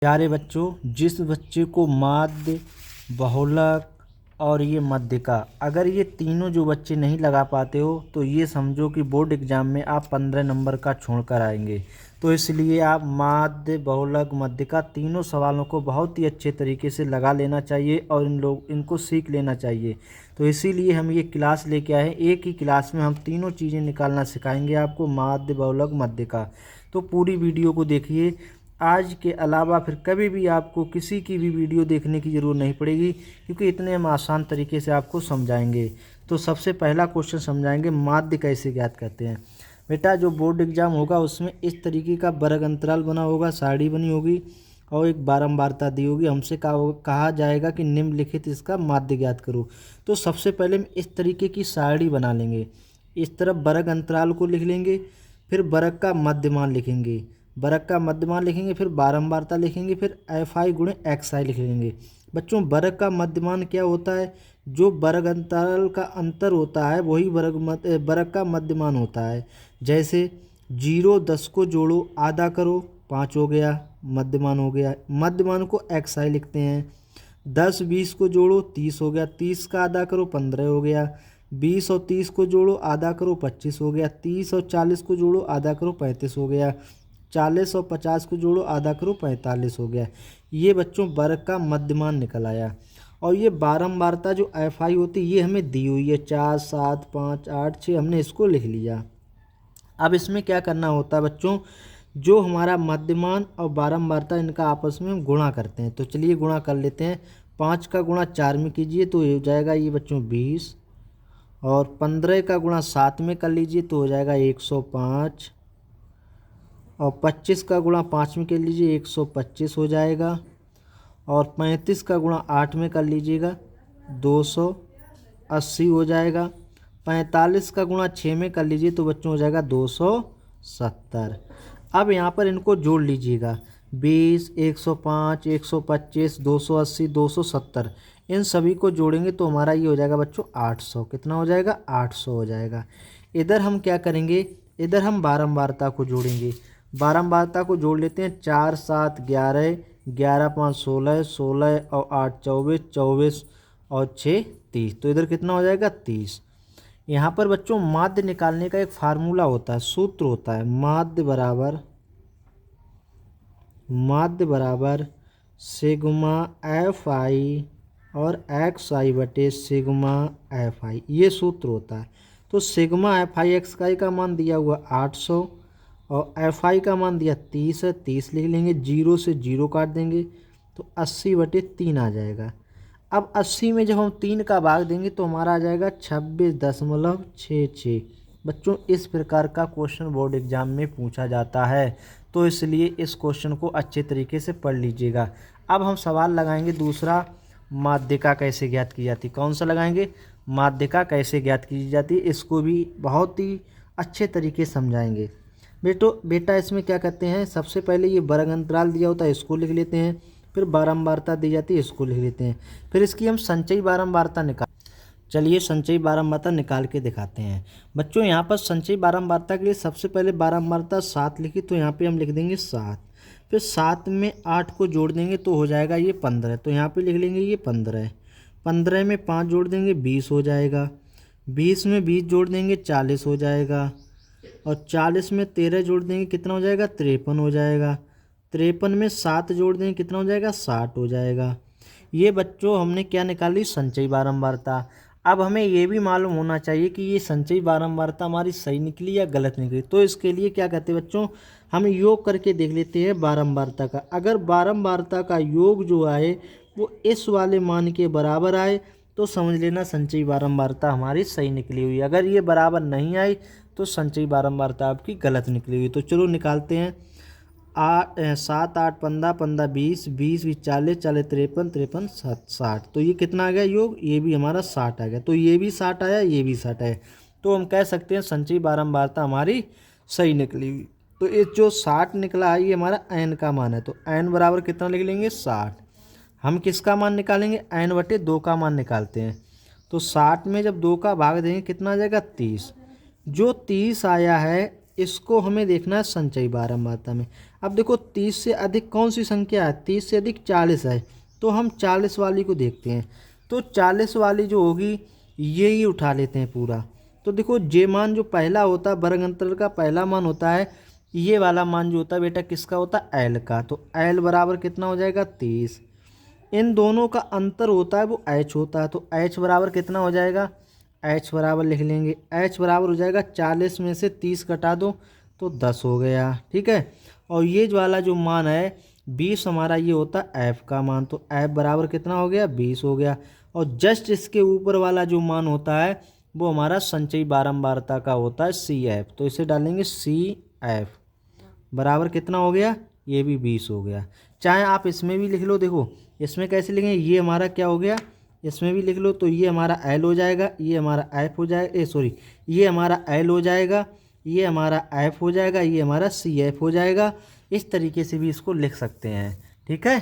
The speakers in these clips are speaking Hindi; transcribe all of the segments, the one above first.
प्यारे बच्चों, जिस बच्चे को माध्य, बहुलक और ये मध्यिका, अगर ये तीनों जो बच्चे नहीं लगा पाते हो तो ये समझो कि बोर्ड एग्जाम में आप 15 नंबर का छोड़ कर आएंगे। तो इसलिए आप माध्य, बहुलक, मध्यिका तीनों सवालों को बहुत ही अच्छे तरीके से लगा लेना चाहिए और इनको सीख लेना चाहिए। तो इसीलिए हम ये क्लास लेके आए हैं। एक ही क्लास में हम तीनों चीज़ें निकालना सिखाएंगे आपको, माध्य, बहुलक, मध्यिका। तो पूरी वीडियो को देखिए। आज के अलावा फिर कभी भी आपको किसी की भी वीडियो देखने की ज़रूरत नहीं पड़ेगी, क्योंकि इतने हम आसान तरीके से आपको समझाएंगे। तो सबसे पहला क्वेश्चन समझाएंगे, माध्य कैसे ज्ञात करते हैं। बेटा, जो बोर्ड एग्जाम होगा उसमें इस तरीके का वर्ग अंतराल बना होगा, सारणी बनी होगी और एक बारंबारता दी होगी। हमसे कहा जाएगा कि निम्नलिखित इसका माध्य ज्ञात करो। तो सबसे पहले हम इस तरीके की सारणी बना लेंगे। इस तरफ वर्ग अंतराल को लिख लेंगे, फिर वर्ग का मध्यमान लिखेंगे, वर्ग का मध्यमान लिखेंगे, फिर बारंबारता लिखेंगे, फिर FI गुणे XI लिख लेंगे। बच्चों, वर्ग का मध्यमान क्या होता है? जो वर्ग अंतराल का अंतर होता है वही वर्ग का मध्यमान होता है। जैसे 0 10 को जोड़ो, आधा करो, 5 हो गया, मध्यमान हो गया। मध्यमान को XI लिखते हैं। 10 20 को जोड़ो, 30 हो गया, 30 का आधा करो, 15 हो गया। 20 और 30 को जोड़ो, आधा करो, 25 हो गया। 30 और 40 को जोड़ो, आधा करो, 35 हो गया। 40 और 50 को जोड़ो, आधा करो, 45 हो गया। ये बच्चों वर्ग का मध्यमान निकल आया। और ये बारंबारता जो FI होती है ये हमें दी हुई है, 4 7 5 8 6, हमने इसको लिख लिया। अब इसमें क्या करना होता है बच्चों, जो हमारा मध्यमान और बारंबारता इनका आपस में हम गुणा करते हैं। तो चलिए गुणा कर लेते हैं। 5 का गुणा 4 में कीजिए तो हो जाएगा ये बच्चों 20, और 15 का गुणा 7 में कर लीजिए तो हो जाएगा 105, और 25 का गुणा 5 में कर लीजिए 125 हो जाएगा, और 35 का गुणा 8 में कर लीजिएगा 280 हो जाएगा। 45 का गुणा 6 में कर लीजिए तो बच्चों हो जाएगा 270। अब यहाँ पर इनको जोड़ लीजिएगा, 20, 105, 125, 280, 270, इन सभी को जोड़ेंगे तो हमारा ये हो जाएगा बच्चों 800। कितना हो जाएगा? 800 हो जाएगा। इधर हम क्या करेंगे, इधर हम बारंबारता को जोड़ेंगे। बारंबारता को जोड़ लेते हैं। 4 7 11, 11 5 16, 16 और 8 24, 24 और 6 30। तो इधर कितना हो जाएगा? 30। यहाँ पर बच्चों माध्य निकालने का एक फार्मूला होता है, सूत्र होता है। माध्य बराबर सिग्मा FI और XI बटे सिग्मा FI, ये सूत्र होता है। तो सिग्मा FI XI का मान दिया हुआ 800 और FI का मान दिया 30 है, 30 लिख लेंगे। 0 से 0 काट देंगे तो 80 बटे 3 आ जाएगा। अब 80 में जब हम 3 का भाग देंगे तो हमारा आ जाएगा 26.66। बच्चों, इस प्रकार का क्वेश्चन बोर्ड एग्जाम में पूछा जाता है, तो इसलिए इस क्वेश्चन को अच्छे तरीके से पढ़ लीजिएगा। अब हम सवाल लगाएंगे दूसरा, माध्यिका कैसे ज्ञात की जाती। कौन सा लगाएंगे? माध्यिका कैसे ज्ञात की जाती, इसको भी बहुत ही अच्छे तरीके से समझाएंगे। बेटा इसमें क्या करते हैं, सबसे पहले ये वर्ग अंतराल दिया होता है इसको लिख लेते हैं, फिर बारंबारता दी जाती है इसको लिख लेते हैं, फिर इसकी हम संचयी बारंबारता चलिए संचयी बारंबारता निकाल के दिखाते हैं। बच्चों, यहाँ पर संचयी बारंबारता के लिए सबसे पहले बारंबारता 7 लिखी, तो यहाँ पे हम लिख देंगे 7। फिर 7 में 8 को जोड़ देंगे तो हो जाएगा ये 15, तो यहाँ पे लिख लेंगे ये 15। 15 में 5 जोड़ देंगे 20 हो जाएगा। 20 में 20 जोड़ देंगे 40 हो जाएगा, और 40 में 13 जोड़ देंगे कितना हो जाएगा? 53 हो जाएगा। 53 में 7 जोड़ देंगे कितना हो जाएगा? 60 हो जाएगा। ये बच्चों हमने क्या निकाली? संचयी बारंबारता। अब हमें ये भी मालूम होना चाहिए कि ये संचयी बारंबारता हमारी सही निकली या गलत निकली। तो इसके लिए क्या कहते हैं बच्चों, हम योग करके देख लेते हैं बारंबारता का। अगर बारंबारता का योग जो आए वो इस वाले मान के बराबर आए तो समझ लेना संचयी बारंबारता हमारी सही निकली हुई। अगर ये बराबर नहीं आई तो संचयी बारंबारता आपकी गलत निकली हुई। तो चलो निकालते हैं। 7 8 15, 15 20, 20 20 40, 40 53, 53 60। तो ये कितना आ गया योग? ये भी हमारा 60 आ गया। तो ये भी 60 आया, ये भी 60 आया। तो हम कह सकते हैं संचयी बारंबारता हमारी सही निकली हुई। तो ये जो 60 निकला है ये हमारा n का मान है। तो n बराबर कितना लिख लेंगे? 60। हम किसका मान निकालेंगे? n बटे 2 का मान निकालते हैं। तो 60 में जब 2 का भाग देंगे कितना आ जाएगा? 30। जो 30 आया है इसको हमें देखना है संचयी बारंबारता में। अब देखो 30 से अधिक कौन सी संख्या है, 30 से अधिक 40 है, तो हम 40 वाली को देखते हैं। तो 40 वाली जो होगी ये ही उठा लेते हैं पूरा। तो देखो जे मान जो पहला होता है वर्ग अंतराल का पहला मान होता है, ये वाला मान जो होता है बेटा किसका होता है, एल का। तो एल बराबर कितना हो जाएगा 30। इन दोनों का अंतर होता है वो एच होता है। तो एच बराबर कितना हो जाएगा, एच बराबर लिख लेंगे, एच बराबर हो जाएगा 40 में से 30 घटा दो तो 10 हो गया, ठीक है। और ये वाला जो मान है 20 हमारा ये होता है एफ का मान। तो एफ बराबर कितना हो गया, 20 हो गया। और जस्ट इसके ऊपर वाला जो मान होता है वो हमारा संचयी बारंबारता का होता है सी एफ। तो इसे डालेंगे सी एफ बराबर कितना हो गया, ये भी 20 हो गया। चाहे आप इसमें भी लिख लो, देखो इसमें कैसे लिखेंगे, ये हमारा क्या हो गया, इसमें भी लिख लो। तो ये हमारा एल हो जाएगा, ये हमारा एफ हो जाएगा, सॉरी ये हमारा एल हो जाएगा, ये हमारा एफ हो जाएगा, ये हमारा सी एफ हो जाएगा। इस तरीके से भी इसको लिख सकते हैं, ठीक है।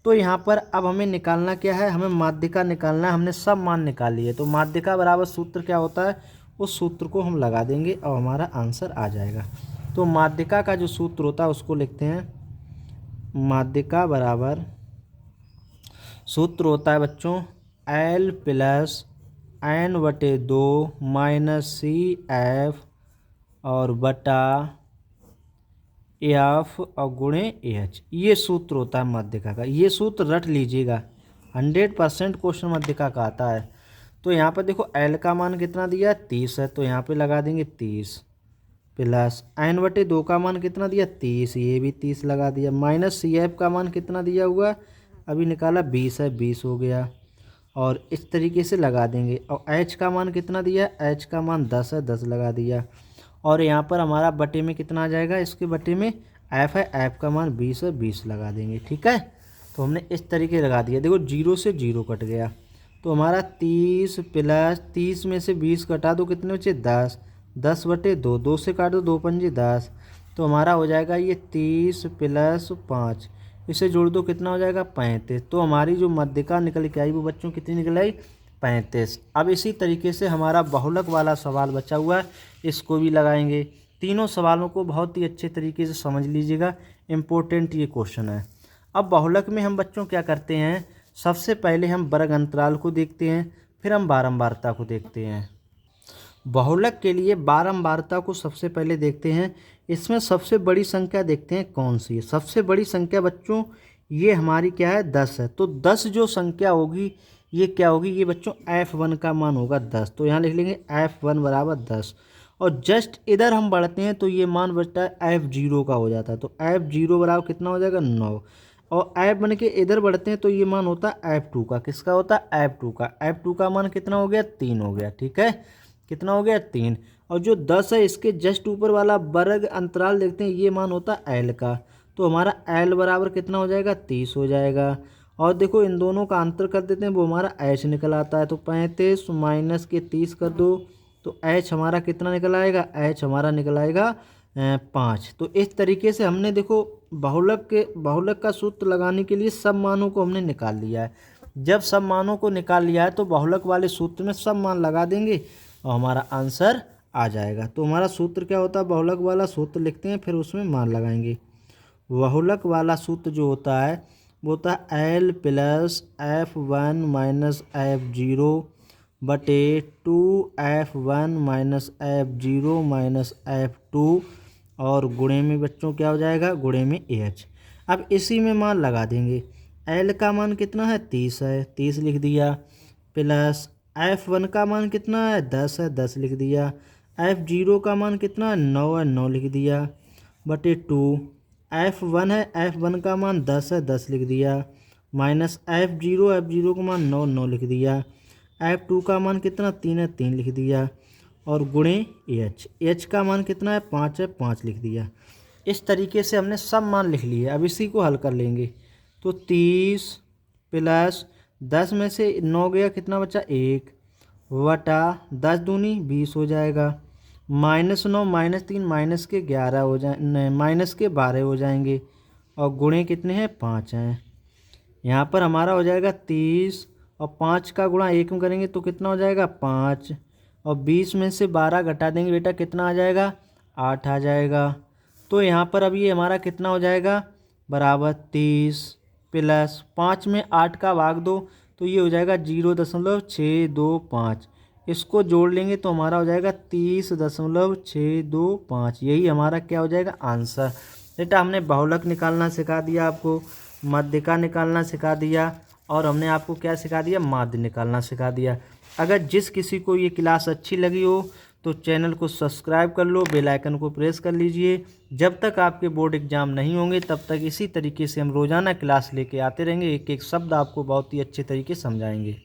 तो यहाँ पर अब हमें निकालना क्या है, हमें माध्यिका निकालना है। हमने सब मान निकाल लिए, तो माध्यिका बराबर सूत्र क्या होता है, उस सूत्र को हम लगा देंगे और हमारा आंसर आ जाएगा। तो माध्यिका का जो सूत्र होता है उसको लिखते हैं, माध्यिका बराबर सूत्र होता है बच्चों एल प्लस एन बटे 2 माइनस सी एफ और बटा एफ और गुणे एच। ये सूत्र होता है माध्यिका का, ये सूत्र रट लीजिएगा, 100% क्वेश्चन माध्यिका का आता है। तो यहाँ पर देखो एल का मान कितना दिया है 30 है, तो यहाँ पे लगा देंगे 30 प्लस एन बटे 2 का मान कितना दिया 30, ये भी 30 लगा दिया, माइनस सी एफ का मान कितना दिया हुआ अभी निकाला 20 है, 20 हो गया। और इस तरीके से लगा देंगे। और एच का मान कितना दिया है, एच का मान 10 है, 10 लगा दिया। और यहाँ पर हमारा बटे में कितना आ जाएगा, इसके बटे में एफ है, एफ का मान 20 है, 20 लगा देंगे, ठीक है। तो हमने इस तरीके लगा दिया, देखो 0 से 0 कट गया। तो हमारा 30 प्लस 30 में से 20 कटा दो कितने बचे 10, 10 बटे 2, 2 से काट दो 2 पंजे 10। तो हमारा हो जाएगा ये 30 प्लस 5, इसे जोड़ दो कितना हो जाएगा 35। तो हमारी जो माध्यिका निकल के आई वो बच्चों कितनी निकल आई 35। अब इसी तरीके से हमारा बहुलक वाला सवाल बचा हुआ है, इसको भी लगाएंगे। तीनों सवालों को बहुत ही अच्छे तरीके से समझ लीजिएगा, इम्पोर्टेंट ये क्वेश्चन है। अब बहुलक में हम बच्चों क्या करते हैं, सबसे पहले हम वर्ग अंतराल को देखते हैं, फिर हम बारंबारता को देखते हैं। बहुलक के लिए बारंबारता को सबसे पहले देखते हैं। इसमें सबसे बड़ी संख्या देखते हैं कौन सी है। सबसे बड़ी संख्या बच्चों ये हमारी क्या है 10 है। तो 10 जो संख्या होगी ये क्या होगी, ये बच्चों F1 का मान होगा 10। तो यहाँ लिख लेंगे F1 बराबर 10। और जस्ट इधर हम बढ़ते हैं तो ये मान बचता है F0 का हो जाता है। तो F0 बराबर कितना हो जाएगा 9। और F1 के इधर बढ़ते हैं तो ये मान होता है F2 का, किसका होता है F2 का। F2 का मान कितना हो गया 3 हो गया, ठीक है, कितना हो गया 3। और जो 10 है इसके जस्ट ऊपर वाला वर्ग अंतराल देखते हैं, ये मान होता है L का। तो हमारा L बराबर कितना हो जाएगा 30 हो जाएगा। और देखो इन दोनों का अंतर कर देते हैं, वो हमारा H निकल आता है। तो 35 माइनस के 30 कर दो तो H हमारा कितना निकल आएगा, H हमारा निकल आएगा 5। तो इस तरीके से हमने देखो बहुलक का सूत्र लगाने के लिए सब मानों को हमने निकाल लिया है। जब सब मानों को निकाल लिया है तो बहुलक वाले सूत्र में सब मान लगा देंगे और हमारा आंसर आ जाएगा। तो हमारा सूत्र क्या होता है, बहुलक वाला सूत्र लिखते हैं फिर उसमें मान लगाएंगे। बहुलक वाला सूत्र जो होता है वो होता है L plus F1 minus F0 बटे 2F1 minus F0 minus F2 और गुणे में बच्चों क्या हो जाएगा, गुणे में AH। अब इसी में मान लगा देंगे। L का मान कितना है 30 है, 30 लिख दिया, प्लस F1 का मान कितना है 10 है, 10 लिख दिया, F0 का मान कितना है 9 है, 9 लिख दिया, बटे 2 F1 है, F1 का मान 10 है, 10 लिख दिया, माइनस F0 का मान 9, 9 लिख दिया, F2 का मान कितना 3 है, 3 लिख दिया, और गुणे H का मान कितना है 5 है, 5 लिख दिया। इस तरीके से हमने सब मान लिख लिए। अब इसी को हल कर लेंगे। तो 30 प्लस 10 में से 9 गया कितना बचा 1 वटा 10 दूनी 20 हो जाएगा, -9 -3 माइनस के 11 हो जाए, माइनस के 12 हो जाएंगे, और गुणे कितने हैं 5 हैं। यहाँ पर हमारा हो जाएगा 30 और 5 का गुणा 1 में करेंगे तो कितना हो जाएगा 5, और 20 में से 12 घटा देंगे बेटा कितना आ जाएगा 8 आ जाएगा। तो यहाँ पर अब ये हमारा कितना हो जाएगा, बराबर 30 प्लस 5 में 8 का भाग दो तो ये हो जाएगा 0.625। इसको जोड़ लेंगे तो हमारा हो जाएगा 30.625। यही हमारा क्या हो जाएगा, आंसर। बेटा हमने बहुलक निकालना सिखा दिया आपको, मध्यिका निकालना सिखा दिया और हमने आपको क्या सिखा दिया, माध्य निकालना सिखा दिया। अगर जिस किसी को ये क्लास अच्छी लगी हो तो चैनल को सब्सक्राइब कर लो, बेल आइकन को प्रेस कर लीजिए। जब तक आपके बोर्ड एग्जाम नहीं होंगे तब तक इसी तरीके से हम रोज़ाना क्लास लेके आते रहेंगे, एक एक शब्द आपको बहुत ही अच्छे तरीके से समझाएंगे।